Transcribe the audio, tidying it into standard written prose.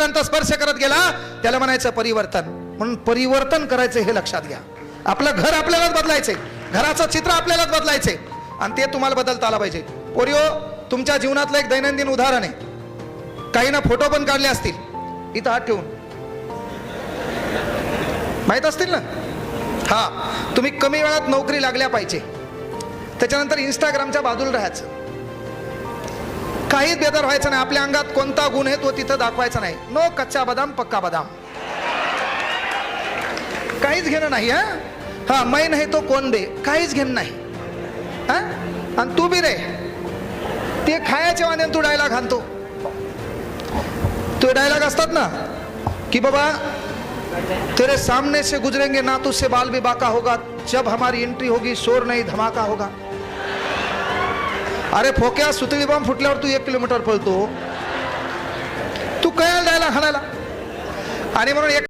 जोपर्यंत स्पर्श करत गेला त्याला म्हणायचं परिवर्तन. म्हणून परिवर्तन करायचं हे लक्षात घ्या. आपलं घर आपल्यालाच बदलायचंय, घराचं चित्र आपल्यालाच बदलायचंय आणि ते तुम्हाला बदलता आला पाहिजे. पोरियो, तुमच्या जीवनातलं एक दैनंदिन उदाहरण आहे. काही ना फोटो पण काढले असतील इथं हात ठेवून, माहित असतील ना. हा, तुम्ही कमी वेळात नोकरी लागल्या पाहिजे, त्याच्यानंतर इंस्टाग्रामच्या बाजूला राहायचं, काहीच बेदर व्हायचं नाही. आपल्या अंगात कोणता गुण आहे तो तिथं दाखवायचा नाही. नो कच्चा बदाम पक्का बदाम, काहीच घेणं नाही. हा, मै नाही तो कोण दे, काहीच घेणं नाही. हा, आणि तू बी रे ते खायच्या वाण्यात तू डायलॉग आणतो. तो डायलॉग असतात ना की बाबा तेरे सामने से गुजरेंगे ना तुझसे बाल भी बाका होगा, जब हमारी एंट्री होगी शोर नहीं धमाका होगा. अरे फोक्या, सुतळी बॉम्ब फुटल्यावर तू 1 किलोमीटर पळतो, तू काय डायलॉग हाणायला. आणि म्हणून एक